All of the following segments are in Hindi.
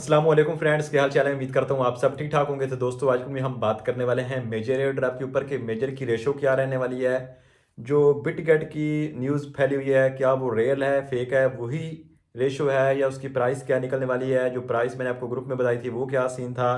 अस्सलाम वालेकुम फ्रेंड्स, क्या हाल चाल है। उम्मीद करता हूँ आप सब ठीक ठाक होंगे। तो दोस्तों आज में हम बात करने वाले हैं मेजर एयर ड्राफ्ट के ऊपर कि मेजर की रेशो क्या रहने वाली है। जो बिटगेट की न्यूज़ फैली हुई है, क्या वो रियल है फेक है, वही रेशो है या उसकी प्राइस क्या निकलने वाली है। जो प्राइस मैंने आपको ग्रुप में बताई थी वो क्या सीन था,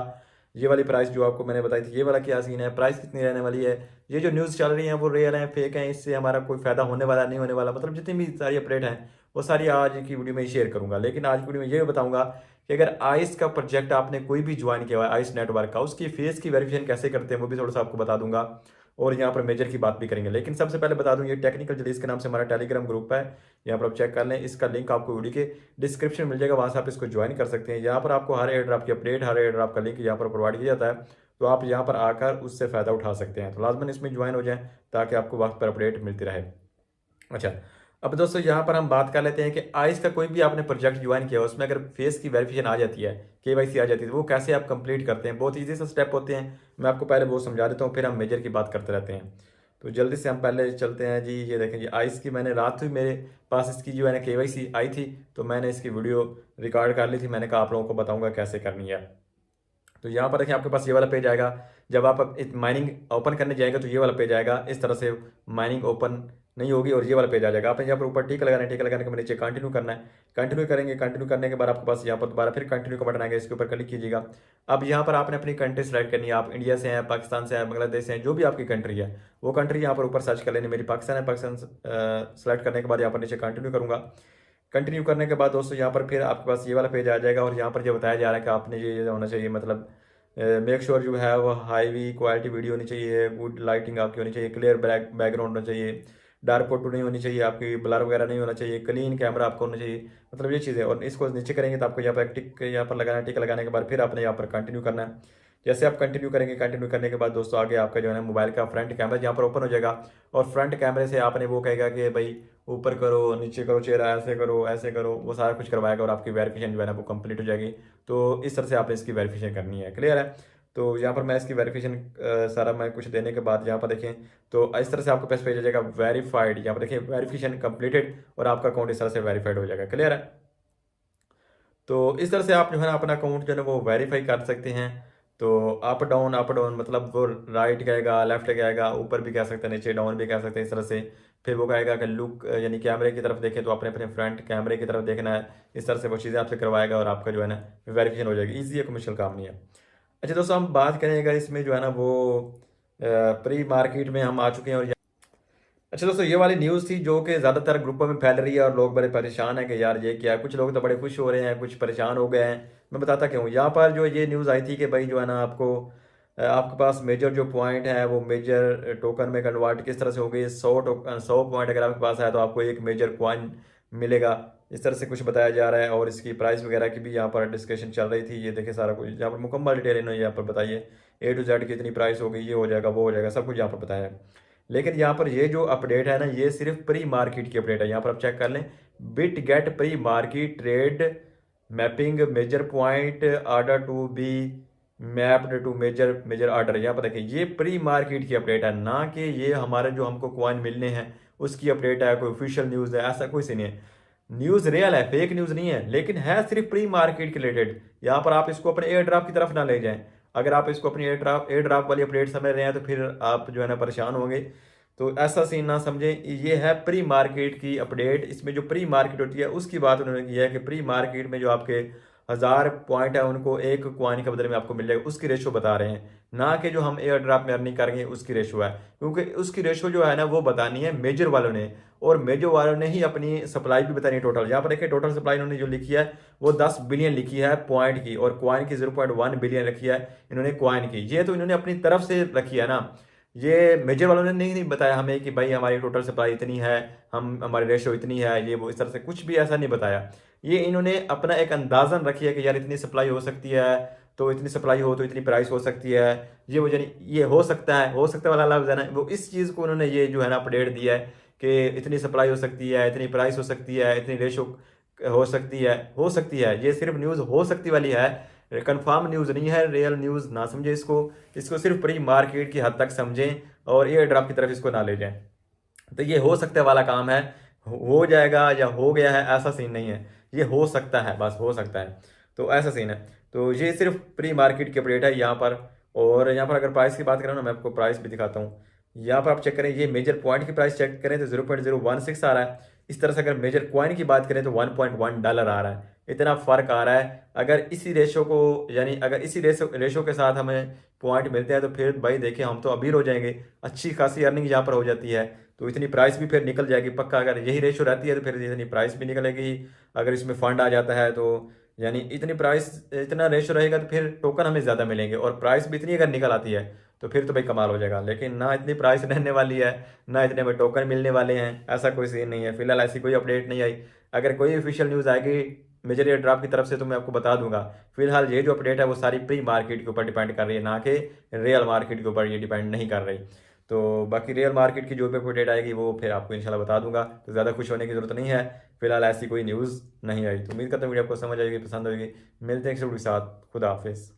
ये वाली प्राइस जो आपको मैंने बताई थी ये वाला क्या सीन है, प्राइस कितनी रहने वाली है। ये जो न्यूज़ चल रही है वो रियल है फेक है, इससे हमारा कोई फ़ायदा होने वाला नहीं होने वाला। मतलब जितनी भी सारी अपडेट हैं वो सारी आज की वीडियो में ही शेयर करूंगा। लेकिन आज की वीडियो में ये बताऊंगा कि अगर आइस का प्रोजेक्ट आपने कोई भी ज्वाइन किया हुआ है आइस नेटवर्क का, उसकी फेस की वेरिफिकेशन कैसे करते हैं वो भी थोड़ा सा आपको बता दूंगा और यहाँ पर मेजर की बात भी करेंगे। लेकिन सबसे पहले बता दूं, ये टेक्निकल जलीस के नाम से हमारा टेलीग्राम ग्रुप है, यहाँ पर आप चेक कर लें। इसका लिंक आपको वीडियो के डिस्क्रिप्शन मिल जाएगा, वहाँ से आप इसको ज्वाइन कर सकते हैं। यहाँ पर आपको हर एयर ड्रॉप की अपडेट, हर एयर ड्रॉप का लिंक यहाँ पर प्रोवाइड किया जाता है, तो आप यहाँ पर आकर उससे फ़ायदा उठा सकते हैं। तो लाजमन इसमें ज्वाइन हो जाएं ताकि आपको वक्त पर अपडेट मिलती रहे। अच्छा, अब दोस्तों यहाँ पर हम बात कर लेते हैं कि आइस का कोई भी आपने प्रोजेक्ट ज्वाइन किया उसमें अगर फेस की वेरिफिकेशन आ जाती है, केवाईसी आ जाती है, तो वो कैसे आप कंप्लीट करते हैं। बहुत ईजी से स्टेप होते हैं, मैं आपको पहले वो समझा देता हूँ, फिर हम मेजर की बात करते रहते हैं। तो जल्दी से हम पहले चलते हैं जी। ये देखें जी, आइस की मैंने रात हुई मेरे पास इसकी जो है ना केवाईसी आई थी, तो मैंने इसकी वीडियो रिकॉर्ड कर ली थी। मैंने कहा आप लोगों को बताऊँगा कैसे करनी है। तो यहाँ पर देखिए आपके पास ये वाला पेज आएगा। जब आप माइनिंग ओपन करने जाएंगे तो ये वाला पेज आएगा, इस तरह से माइनिंग ओपन नहीं होगी और ये वाला पेज आ जाएगा। आपने यहाँ पर ऊपर टिक लगाना है, टिक लगाने के बाद नीचे कंटिन्यू करना है। कंटिन्यू करेंगे, कंटिन्यू करने के बाद आपके पास यहाँ पर दोबारा फिर कंटिन्यू का बटन आएगा, इसके ऊपर क्लिक कीजिएगा। अब यहाँ पर आपने अपनी कंट्री सेलेक्ट करनी है। आप इंडिया से हैं, पाकिस्तान से हैं, बांग्लादेश से हैं, जो भी आपकी कंट्री है वो कंट्री यहाँ पर ऊपर सर्च कर लेनी। मेरी पाकिस्तान है, पाकिस्तान सेलेक्ट करने के बाद यहाँ पर नीचे कंटिन्यू करूँगा। कंटिन्यू करने के बाद दोस्तों यहाँ पर फिर आपके पास ये वाला पेज आ जाएगा और यहाँ पर जो बताया जा रहा है कि आपने ये होना चाहिए, मतलब मेक श्योर जो है वो हाईवी क्वालिटी वीडियो होनी चाहिए, गुड लाइटिंग आपकी होनी चाहिए, क्लियर बैकग्राउंड होना चाहिए, डार्क फोटो नहीं होनी चाहिए आपकी, ब्लर वगैरह नहीं होना चाहिए, क्लीन कैमरा आपको होना चाहिए। मतलब ये चीज़ें, और इसको नीचे करेंगे तो आपको यहाँ पर टिक यहाँ पर लगाना है। टिक लगाने के बाद फिर आपने यहाँ पर कंटिन्यू करना है। जैसे आप कंटिन्यू करेंगे, कंटिन्यू करने के बाद दोस्तों आगे आपका जो है मोबाइल का फ्रंट कैमरा यहाँ पर ओपन हो जाएगा और फ्रंट कैमरे से आपने वो कहेगा कि भाई ऊपर करो, नीचे करो, चेहरा ऐसे करो, ऐसे करो, वो सारा कुछ करवाएगा और आपकी वेरिफिकेशन जो है ना वो कंप्लीट हो जाएगी। तो इस तरह से आपने इसकी वेरिफिकेशन करनी है। क्लियर है। तो यहाँ पर मैं इसकी वेरिफिकेशन सारा मैं कुछ देने के बाद यहाँ पर देखें तो इस तरह से आपको पास पेज आ जाएगा वेरीफाइड। यहाँ पर देखिए वेरिफिकेशन कंप्लीटेड और आपका अकाउंट इस तरह से वेरीफाइड हो जाएगा। क्लियर है। तो इस तरह से आप जो है ना अपना अकाउंट जो है वो वेरीफाई कर सकते हैं। तो अप डाउन मतलब वो राइट कहेगा, लेफ्ट कहेगा, ऊपर भी कह सकते हैं, नीचे डाउन भी कह सकते हैं, इस तरह से। फिर वो कहेगा कि लुक यानी कैमरे की तरफ देखें, तो अपने अपने फ्रंट कैमरे की तरफ देखना है। इस तरह से वो चीज़ें आपसे करवाएगा और आपका जो है ना वेरिफिकेशन हो जाएगी। ईजी है, कोई मुश्किल काम नहीं है। अच्छा दोस्तों, हम बात करें अगर इसमें जो है ना वो प्री मार्केट में हम आ चुके हैं और अच्छा दोस्तों, ये वाली न्यूज़ थी जो कि ज़्यादातर ग्रुपों में फैल रही है और लोग बड़े परेशान हैं कि यार ये क्या है। कुछ लोग तो बड़े खुश हो रहे हैं, कुछ परेशान हो गए हैं। मैं बताता क्यों। यहाँ पर जो ये न्यूज़ आई थी कि भाई जो है ना आपको आपके पास मेजर जो पॉइंट है वो मेजर टोकन में कन्वर्ट किस तरह से हो गई। 100 पॉइंट अगर आपके पास है तो आपको एक मेजर कॉइन मिलेगा, इस तरह से कुछ बताया जा रहा है। और इसकी प्राइस वगैरह की भी यहाँ पर डिस्कशन चल रही थी। ये देखिए सारा कुछ यहाँ पर मुकम्मल डिटेल इन्होंने यहाँ पर बताइए, A to Z कितनी प्राइस हो गई, ये हो जाएगा, वो हो जाएगा, सब कुछ यहाँ पर बताया है। लेकिन यहाँ पर ये जो अपडेट है ना, ये सिर्फ प्री मार्केट की अपडेट है। यहाँ पर आप चेक कर लें, Bitget pre market trade mapping major point order to be mapped to major major order. यहाँ पर देखिए ये प्री मार्केट की अपडेट है, ना कि ये हमारे जो हमको कॉइन मिलने हैं उसकी अपडेट है, कोई ऑफिशियल न्यूज़ है, ऐसा कोई सी नहीं है। न्यूज़ रियल है, फेक न्यूज़ नहीं है, लेकिन है सिर्फ प्री मार्केट के रिलेटेड। यहाँ पर आप इसको अपने एयर ड्राफ्ट की तरफ ना ले जाएं। अगर आप इसको अपनी एयर ड्राफ्ट वाली अपडेट समझ रहे हैं तो फिर आप जो है ना परेशान होंगे। तो ऐसा सीन ना समझें, ये है प्री मार्केट की अपडेट। इसमें जो प्री मार्केट होती है उसकी बात उन्होंने की है कि प्री मार्केट में जो आपके 1000 पॉइंट है उनको एक क्वाइन के बदले में आपको मिल जाएगा, उसकी रेशो बता रहे हैं, ना कि जो हम एयर ड्रॉप में अर्निंग करेंगे उसकी रेशो है। क्योंकि उसकी रेशो जो है ना वो बतानी है मेजर वालों ने, और मेजर वालों ने ही अपनी सप्लाई भी बतानी है टोटल। यहाँ पर देखिए टोटल सप्लाई इन्होंने जो लिखी है वो 10 बिलियन लिखी है पॉइंट की, और क्वाइन की 0.1 बिलियन रखी है इन्होंने क्वाइन की। ये तो इन्होंने अपनी तरफ से रखी है ना, ये मेजर वालों ने नहीं बताया हमें कि भाई हमारी टोटल सप्लाई इतनी है, हम हमारी रेशो इतनी है, ये वो इस तरह से कुछ भी ऐसा नहीं बताया। ये इन्होंने अपना एक अंदाजन रखी है कि यार इतनी सप्लाई हो सकती है, तो इतनी सप्लाई हो तो इतनी प्राइस हो सकती है, ये वो यानी ये हो सकता है, हो सकता है वाला लफ्ज़ है ना, वो इस चीज़ को उन्होंने ये जो है ना अपडेट दिया है कि इतनी सप्लाई हो सकती है, इतनी प्राइस हो सकती है, इतनी रेशो हो सकती है। ये सिर्फ न्यूज़ हो सकती वाली है, कंफर्म न्यूज़ नहीं है, रियल न्यूज़ ना समझे इसको सिर्फ प्री मार्केट की हद तक समझें और एयर ड्रॉप की तरफ इसको ना ले जाएं। तो ये हो सकता है वाला काम है, हो जाएगा या हो गया है ऐसा सीन नहीं है, ये हो सकता है, बस हो सकता है। तो ऐसा सीन है। तो ये सिर्फ प्री मार्केट की अपडेट है यहाँ पर। और यहाँ पर अगर प्राइस की बात करें ना, मैं आपको प्राइस भी दिखाता हूँ। यहाँ पर आप चेक करें, ये मेजर पॉइंट की प्राइस चेक करें तो 0.016 आ रहा है। इस तरह से अगर मेजर कॉइन की बात करें तो $1.1 आ रहा है। इतना फ़र्क आ रहा है। अगर इसी रेशो को, यानी अगर इसी रेशो के साथ हमें पॉइंट मिलते हैं तो फिर भाई देखिए हम तो अमीर हो जाएंगे। अच्छी खासी अर्निंग यहाँ पर हो जाती है। तो इतनी प्राइस भी फिर निकल जाएगी पक्का। अगर यही रेशो रहती है तो फिर इतनी प्राइस भी निकलेगी। अगर इसमें फंड आ जाता है तो यानी इतनी प्राइस, इतना रेशो रहेगा तो फिर टोकन हमें ज़्यादा मिलेंगे। और प्राइस भी इतनी अगर निकल आती है तो फिर तो भाई कमाल हो जाएगा। लेकिन ना इतनी प्राइस रहने वाली है, ना इतने में टोकन मिलने वाले हैं, ऐसा कोई सीन नहीं है। फिलहाल ऐसी कोई अपडेट नहीं आई। अगर कोई ऑफिशियल न्यूज़ आएगी मेजर एयर ड्राफ्ट की तरफ से तो मैं आपको बता दूंगा। फिलहाल ये जो अपडेट है वो सारी प्री मार्केट के ऊपर डिपेंड कर रही है, ना कि रियल मार्केट के ऊपर ये डिपेंड नहीं कर रही। तो बाकी रियल मार्केट की जो भी अपडेट आएगी वो फिर आपको इंशाल्लाह बता दूंगा। तो ज़्यादा खुश होने की ज़रूरत नहीं है। फिलहाल ऐसी कोई न्यूज़ नहीं आई। तो उम्मीद करता हूँ वीडियो आपको समझ आएगी, पसंद आएगी। मिलते हैं किसी वीडियो के साथ। खुदा हाफिज़।